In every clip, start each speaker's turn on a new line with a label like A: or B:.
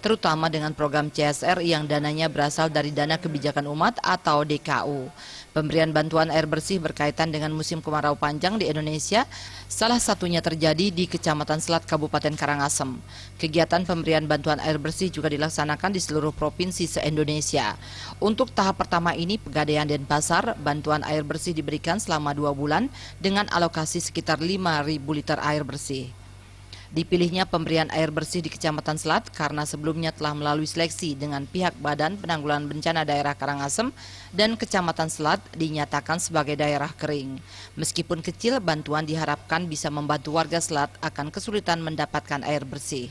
A: terutama dengan program CSR yang dananya berasal dari Dana Kebijakan Umat atau DKU. Pemberian bantuan air bersih berkaitan dengan musim kemarau panjang di Indonesia, salah satunya terjadi di Kecamatan Selat, Kabupaten Karangasem. Kegiatan pemberian bantuan air bersih juga dilaksanakan di seluruh provinsi se-Indonesia. Untuk tahap pertama ini, Pegadaian Denpasar, bantuan air bersih diberikan selama 2 bulan dengan alokasi sekitar 5.000 liter air bersih. Dipilihnya pemberian air bersih di Kecamatan Selat karena sebelumnya telah melalui seleksi dengan pihak Badan Penanggulangan Bencana Daerah Karangasem dan Kecamatan Selat dinyatakan sebagai daerah kering. Meskipun kecil, bantuan diharapkan bisa membantu warga Selat akan kesulitan mendapatkan air bersih.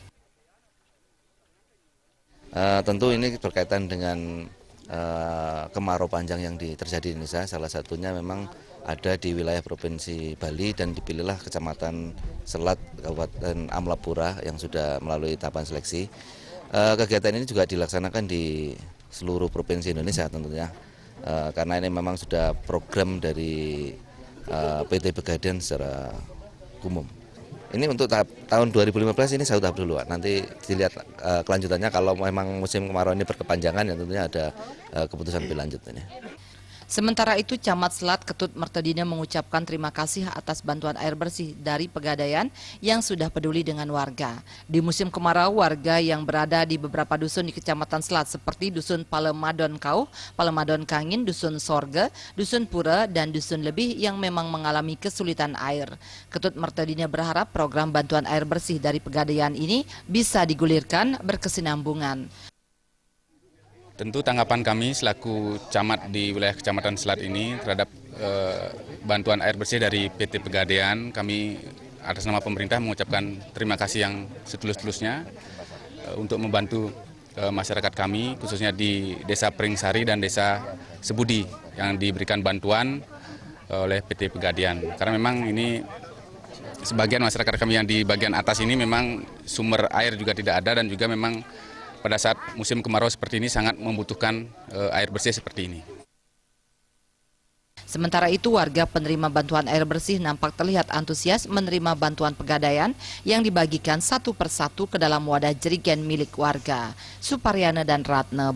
B: Tentu ini berkaitan dengan kemarau panjang yang terjadi di Indonesia. Salah satunya memang ada di wilayah Provinsi Bali dan dipilihlah Kecamatan Selat, Kabupaten Amlapura yang sudah melalui tahapan seleksi. Kegiatan ini juga dilaksanakan di seluruh provinsi Indonesia tentunya, karena ini memang sudah program dari PT Pegadaian secara umum. Ini untuk tahun 2015 ini satu tahap dulu, nanti dilihat kelanjutannya kalau memang musim kemarau ini berkepanjangan ya tentunya ada keputusan lebih lanjut ini.
A: Sementara itu, Camat Selat Ketut Mertedina mengucapkan terima kasih atas bantuan air bersih dari Pegadaian yang sudah peduli dengan warga. Di musim kemarau, warga yang berada di beberapa dusun di Kecamatan Selat seperti Dusun Palemadon Kauh, Palemadon Kangin, Dusun Sorge, Dusun Pura, dan Dusun Lebih yang memang mengalami kesulitan air. Ketut Mertedina berharap program bantuan air bersih dari Pegadaian ini bisa digulirkan berkesinambungan.
C: Tentu tanggapan kami selaku camat di wilayah Kecamatan Selat ini terhadap bantuan air bersih dari PT Pegadaian, kami atas nama pemerintah mengucapkan terima kasih yang setulus-tulusnya untuk membantu masyarakat kami, khususnya di Desa Pringsari dan Desa Sebudi yang diberikan bantuan oleh PT Pegadaian. Karena memang ini sebagian masyarakat kami yang di bagian atas ini memang sumber air juga tidak ada dan juga memang pada saat musim kemarau seperti ini sangat membutuhkan air bersih seperti ini.
A: Sementara itu, warga penerima bantuan air bersih nampak terlihat antusias menerima bantuan Pegadaian yang dibagikan satu persatu ke dalam wadah jerigen milik warga. Suparyana dan Ratna.